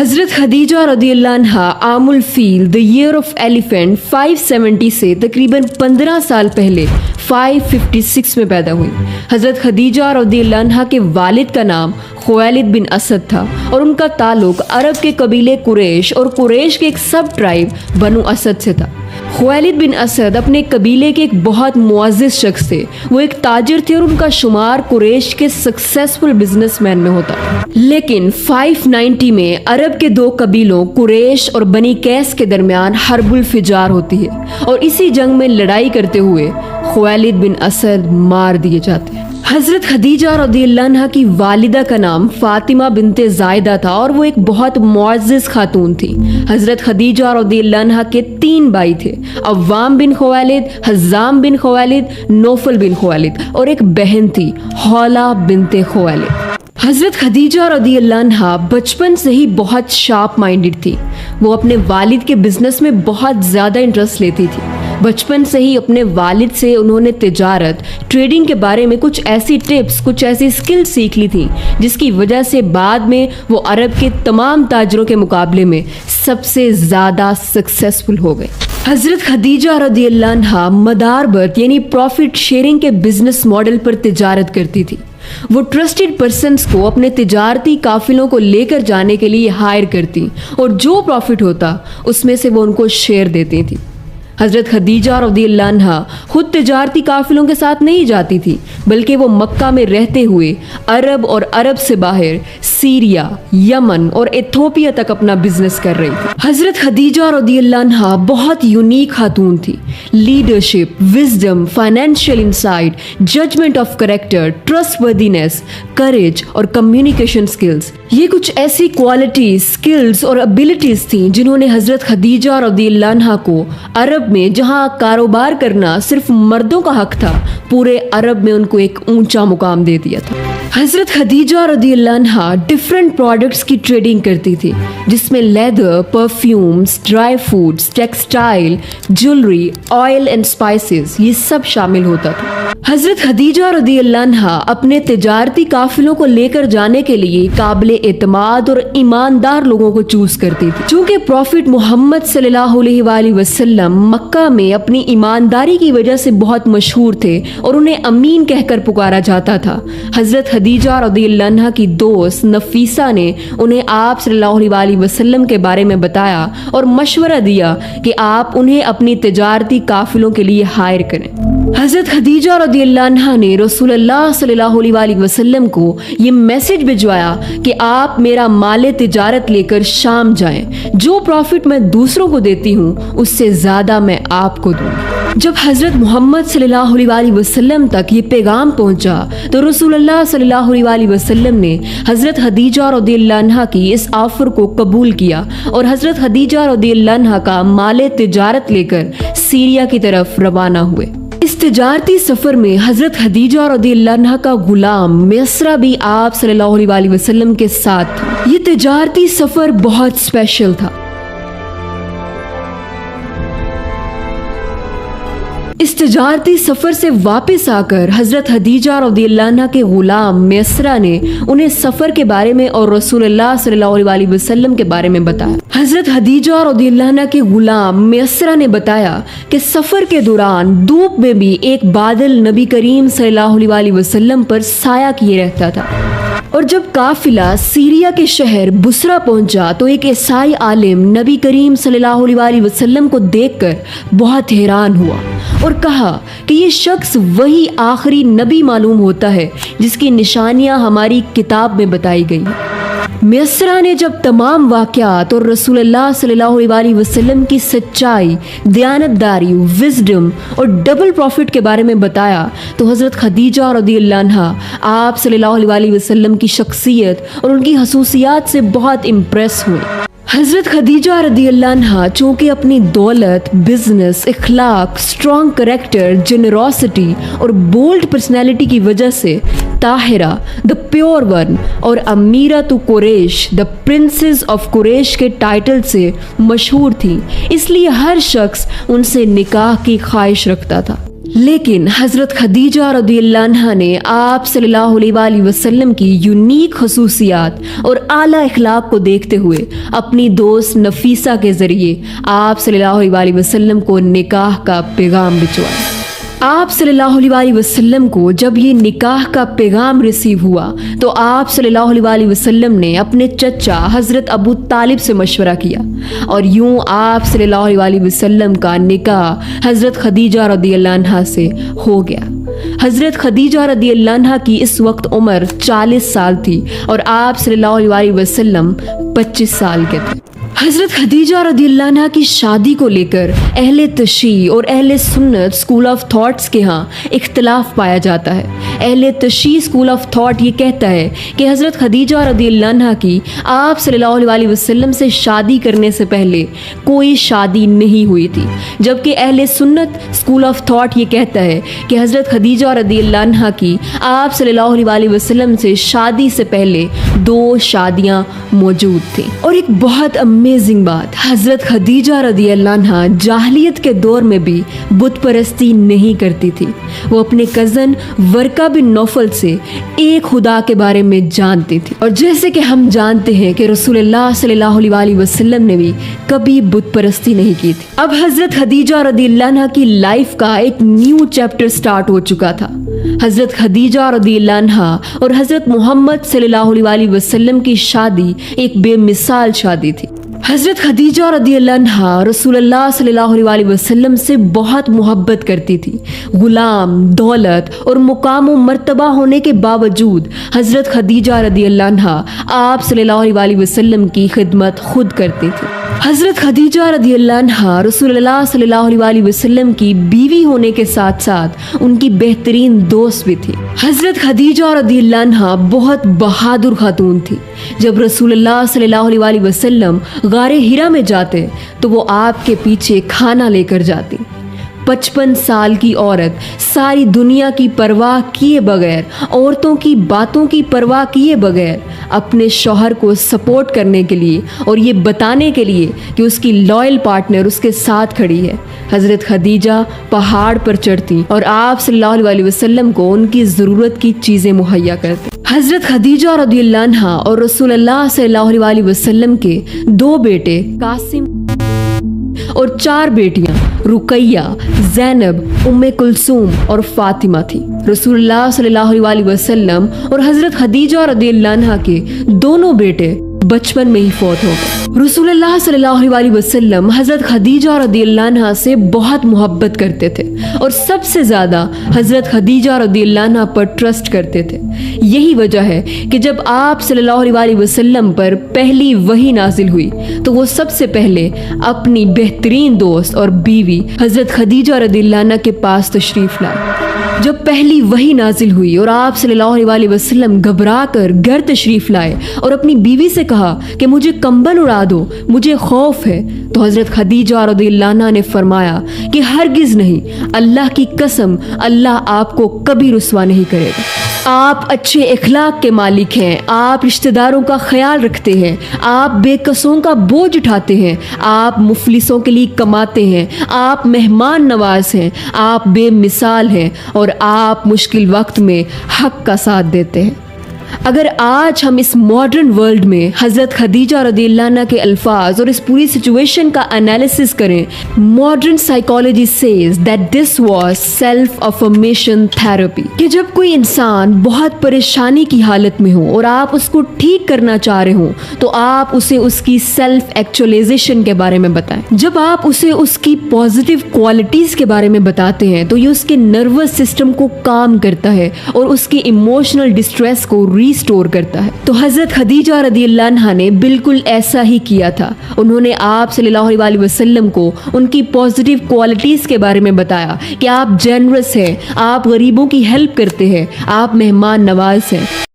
हज़रत खदीजा रज़ियल्लाहु अन्हा आमुल feel the year of elephant 570 से तकरीबन 15 साल पहले 556 में पैदा हुई। हज़रत खदीजा रज़ियल्लाहु अन्हा के वालिद का नाम खुवैलिद बिन असद था और उनका ताल्लुक अरब के कबीले कुरैश और कुरैश के एक सब ट्राइब बनु असद से था। खुवैलिद बिन असद अपने कबीले के एक बहुत मुअज़्ज़िज़ शख्स थे। वो एक ताजिर थे और उनका शुमार कुरैश के सक्सेसफुल बिजनेसमैन में होता। लेकिन 590 में अरब के दो कबीलों कुरैश और बनी कैस के दरमियान हर्बुल फिजार होती है और इसी जंग में लड़ाई करते हुए खुवैलिद बिन असद मार दिए जाते हैं। हज़रत खदीजा रज़ियल्लाहु अन्हा की वालिदा का नाम फातिमा बिनते ज़ायदा था और वो एक बहुत मुअज़्ज़िज़ खातून थी। हज़रत खदीजा रज़ियल्लाहु अन्हा के 3 भाई थे, अव्वाम बिन खुवैलिद, हज़ाम बिन खुवैलिद, नौफल बिन खुवैलिद और एक बहन थी हौला बिनते खुवैलिद। हज़रत खदीजा रज़ियल्लाहु अन्हा बचपन से ही बहुत शार्प माइंडेड थी। वो अपने वालिद के बिजनेस में बहुत ज़्यादा इंटरेस्ट लेती थी। बचपन से ही अपने वालिद से उन्होंने तिजारत, ट्रेडिंग के बारे में कुछ ऐसी टिप्स, कुछ ऐसी स्किल्स सीख ली थी जिसकी वजह से बाद में वो अरब के तमाम ताजरों के मुकाबले में सबसे ज़्यादा सक्सेसफुल हो गए। हज़रत खदीजा रज़ियल्लाहु अन्हा मदारबत यानी प्रॉफिट शेयरिंग के बिजनेस मॉडल पर तिजारत करती थी। वो ट्रस्टेड पर्सन्स को अपने तिजारती काफिलों को लेकर जाने के लिए हायर करती और जो प्रॉफिट होता उसमें से वो उनको शेयर देती थी। हज़रत खदीजा रज़ियल्लाहु अन्हा खुद तिजारती काफिलों के साथ नहीं जाती थी, बल्कि वो मक्का में रहते हुए अरब और अरब से बाहर सीरिया, यमन और इथोपिया तक अपना बिजनेस कर रही थी। हज़रत खदीजा रज़ियल्लाहु अन्हा बहुत यूनिक खातून थी। Leadership, wisdom, financial insight, judgement of character, trustworthiness, courage और कम्युनिकेशन स्किल्स, ये कुछ ऐसी क्वालिटीज, स्किल्स और एबिलिटीज थी जिन्होंने हज़रत खदीजा रज़ियल्लाहु अन्हा को अरब में, जहां कारोबार करना सिर्फ मर्दों का हक था, पूरे अरब में उनको एक ऊंचा मुकाम दे दिया था। हज़रत खदीजा रज़ियल्लाहु अन्हा डिफरेंट प्रोडक्ट्स की ट्रेडिंग करती थी, जिसमें leather, perfumes, dry foods, textile, jewellery, oil and spices, ये सब शामिल होता था। हज़रत खदीजा रज़ियल्लाहु अन्हा अपने तिजारती काफिलों को लेकर जाने के लिए काबिल एतमाद और ईमानदार लोगों को चूज करती थी। चूँकि प्रॉफिट मोहम्मद सल्लल्लाहु अलैहि वसल्लम मक्का में अपनी ईमानदारी की वजह से बहुत मशहूर थे और उन्हें अमीन कहकर पुकारा जाता था, हज़रत खदीजा रज़ियल्लाहु अन्हा की दोस्त नफीसा ने उन्हें आप सल्लल्लाहु अलैहि वसल्लम के बारे में बताया और मशवरा दिया कि आप उन्हें अपनी तिजारती काफिलों के लिए हायर करें। हज़रत खदीजा रज़ियल्लाहु अन्हा ने रसूलुल्लाह सल्लल्लाहु अलैहि वसल्लम को ये मैसेज भिजवाया कि आप मेरा माले तिजारत लेकर शाम जाएं। जो प्रॉफिट मैं दूसरों को देती हूँ उससे ज़्यादा मैं आपको दूँगी। जब हज़रत मोहम्मद सल्लल्लाहु अलैहि वसल्लम तक ये पैगाम पहुंचा तो रसूलुल्लाह सल्लल्लाहु अलैहि वसल्लम ने हज़रत खदीजा रज़ियल्लाहु अन्हा की इस ऑफर को कबूल किया और हज़रत खदीजा रज़ियल्लाहु अन्हा का माले तिजारत लेकर सीरिया की तरफ रवाना हुए। इस तिजारती सफर में हज़रत खदीजा रज़ियल्लाहु अन्हा का गुलाम मिस्रा भी आप सल्लल्लाहु अलैहि वसल्लम के साथ था। ये तिजारती सफर बहुत स्पेशल था। इस तिजारती सफर से वापस आकर हज़रत खदीजा रज़ियल्लाहु अन्हा के गुलाम मिस्रा ने उन्हें सफर के बारे में और रसूलुल्लाह सल्लल्लाहु अलैहि वसल्लम के बारे में बताया। हज़रत खदीजा रज़ियल्लाहु अन्हा के गुलाम मिस्रा ने बताया कि सफर के दौरान धूप में भी एक बादल नबी करीम सल्लल्लाहु अलैहि वसल्लम पर साया किए रहता था और जब काफिला सीरिया के शहर बुसरा पहुंचा तो एक ईसाई आलिम नबी करीम सल्लल्लाहु अलैहि वसल्लम को देखकर बहुत हैरान हुआ और कहा कि ये शख्स वही आखिरी नबी मालूम होता है जिसकी निशानियां हमारी किताब में बताई गई हैं। मिस्रा ने जब तमाम वाक़यात और रसूलुल्लाह सल्लल्लाहु अलैहि वसल्लम की सच्चाई, दयानतदारी, विजडम और डबल प्रॉफिट के बारे में बताया तो हज़रत खदीजा रज़ियल्लाहु अन्हा आप सल्लल्लाहु अलैहि वसल्लम की शख्सियत और उनकी खसूसियात से बहुत इम्प्रेस हुए। हज़रत खदीजा रज़ियल्लाहु अन्हा चूँकि अपनी दौलत, बिजनेस, इखलाक, स्ट्रॉन्ग करेक्टर, जेनरोसिटी और बोल्ड पर्सनैलिटी की वजह से ताहिरा द प्योर वन और अमीरा तो Quraish the princess of Quraish के टाइटल से मशहूर थी, इसलिए हर शख्स उनसे निकाह की ख्वाहिश रखता था। लेकिन हज़रत खदीजा रज़ियल्लाहु अन्हा ने आप सल्लल्लाहु अलैहि वसल्लम की यूनिक खसूसियात और आला इखलाक को देखते हुए अपनी दोस्त नफीसा के ज़रिए आप सल्लल्लाहु अलैहि वसल्लम को निकाह का पैगाम भिजवाया। आप सल्लल्लाहु अलैहि वसल्लम को जब ये निकाह का पैगाम रिसीव हुआ तो आप सल्लल्लाहु अलैहि वसल्लम ने अपने चचा हज़रत अबू तालिब से मशवरा किया और यूं आप सल्लल्लाहु अलैहि वसल्लम का निकाह हज़रत खदीजा रज़ियल्लाहु अन्हा से हो गया। हज़रत खदीजा रज़ियल्लाहु अन्हा की इस वक्त उम्र 40 साल थी और आप सल्लल्लाहु अलैहि वसल्लम 25 साल के थे। हज़रत खदीजा रज़ियल्लाहु अन्हा की शादी को लेकर अहले तशी और अहले सुन्नत स्कूल ऑफ थॉट्स के यहाँ इख्तलाफ पाया जाता है। अहले तशी स्कूल ऑफ थॉट ये कहता है कि हज़रत खदीजा रज़ियल्लाहु अन्हा की आप सल्लल्लाहु अलैहि वसल्लम से शादी करने से पहले कोई शादी नहीं हुई थी, जबकि अहले सुन्नत स्कूल ऑफ थॉट ये कहता है कि हज़रत खदीजा रज़ियल्लाहु अन्हा की आप सल्लल्लाहु अलैहि वसल्लम से शादी से पहले 2 शादियाँ मौजूद थी। और एक बहुत अमेजिंग बात, हज़रत खदीजा रज़ियल्लाहु अन्हा जाहिलियत के दौर में भी बुत परस्ती नहीं करती थी। वो अपने कज़न वर्का बिन नौफल से एक खुदा के बारे में जानती थी। और जैसे कि हम जानते हैं कि रसूलुल्लाह सल्लल्लाहु अलैहि वसल्लम ने भी कभी बुत परस्ती नहीं की थी। अब हज़रत खदीजा रज़ियल्लाहु अन्हा की लाइफ का एक न्यू चैप्टर स्टार्ट हो चुका था। हज़रत खदीजा रज़ियल्लाहु अन्हा और हज़रत मोहम्मद सल्लल्लाहु अलैहि वसल्लम की शादी एक बेमिसाल शादी थी। हज़रत खदीजा रज़ियल्लाहु अन्हा रसूलुल्लाह सल्लल्लाहु अलैहि वसल्लम से बहुत मोहब्बत करती थी। गुलाम, दौलत और मुकाम व मर्तबा होने के बावजूद हज़रत खदीजा रज़ियल्लाहु अन्हा आप सल्लल्लाहु अलैहि वसल्लम की खिदमत खुद करती थी। हज़रत खदीजा रज़ियल्लाहु अन्हा रसूलुल्लाह सल्लल्लाहु अलैहि वसल्लम की बीवी होने के साथ साथ उनकी बेहतरीन दोस्त भी थी। हज़रत खदीजा रज़ियल्लाहु अन्हा बहुत बहादुर खातून थी। जब रसूलुल्लाह सल्लल्लाहु अलैहि वसल्लम गारे हिरा में जाते तो वो आपके पीछे खाना लेकर जाती। 55 साल की औरत सारी दुनिया की परवाह किए बगैर, औरतों की बातों की परवाह किए बगैर अपने शौहर को सपोर्ट करने के लिए और ये बताने के लिए कि उसकी लॉयल पार्टनर उसके साथ खड़ी है, हज़रत खदीजा पहाड़ पर चढ़ती और आप सल्लल्लाहु अलैहि वसल्लम को उनकी ज़रूरत की चीज़ें मुहैया करती। हज़रत खदीजा रज़ियल्लाहु अन्हा और रसूलुल्लाह सल्लल्लाहु अलैहि वसल्लम के 2 बेटे कासिम और 4 बेटियां रुकैया, ज़ैनब, उम्मे कुलसूम और फातिमा थी। रसूलुल्लाह सल्लल्लाहु अलैहि वसल्लम और हज़रत खदीजा रज़ियल्लाहु अन्हा के दोनों बेटे बचपन में ही फौत हो गए। रसूलुल्लाह सल्लल्लाहु अलैहि वसल्लम हज़रत खदीजा रज़ियल्लाहु अन्हा से बहुत मोहब्बत करते थे और सबसे ज़्यादा हज़रत खदीजा रज़ियल्लाहु अन्हा पर ट्रस्ट करते थे। यही वजह है कि जब आप सल्लल्लाहु अलैहि वसल्लम पर पहली वही नाजिल हुई तो वो सबसे पहले अपनी बेहतरीन दोस्त और बीवी हज़रत खदीजा रज़ियल्लाहु अन्हा के पास तशरीफ़ लाए। जब पहली वही नाजिल हुई और आप सल्लल्लाहु अलैहि वसल्लम घबरा कर घर तशरीफ़ लाए और अपनी बीवी से कहा कि मुझे कंबल उड़ा दो, मुझे खौफ है, तो हज़रत खदीजा रज़ियल्लाहु अन्हा ने फरमाया कि हरगिज़ नहीं, अल्लाह की कसम, अल्लाह आपको कभी रुस्वा नहीं करेगा। आप अच्छे इखलाक के मालिक हैं, आप रिश्तेदारों का ख्याल रखते हैं, आप बेकसों का बोझ उठाते हैं, आप मुफलिसों के लिए कमाते हैं, आप मेहमान नवाज हैं, आप बेमिसाल हैं और आप मुश्किल वक्त में हक का साथ देते हैं। अगर आज हम इस मॉडर्न वर्ल्ड में हज़रत खदीजा रज़ियल्लाहु अन्हा के अल्फाज और इस पूरी सिचुएशन का एनालिसिस करें, modern psychology says that this was self affirmation therapy, कि जब कोई इंसान बहुत परेशानी की हालत में हो और आप उसको ठीक करना चाह रहे हो तो आप उसे उसकी सेल्फ एक्चुअलाइजेशन के बारे में बताएं। जब आप उसे उसकी पॉजिटिव क्वालिटीज़ के बारे में बताते हैं तो ये उसके नर्वस सिस्टम को काम करता है और उसकी इमोशनल डिस्ट्रेस को रीस्टोर करता है। तो हज़रत खदीजा रज़ियल्लाहु अन्हा ने बिल्कुल ऐसा ही किया था। उन्होंने आप सल्लल्लाहु अलैहि वसल्लम को उनकी पॉजिटिव क्वालिटीज़ के बारे में बताया कि आप जेनरस हैं, आप गरीबों की हेल्प करते हैं, आप मेहमान नवाज हैं।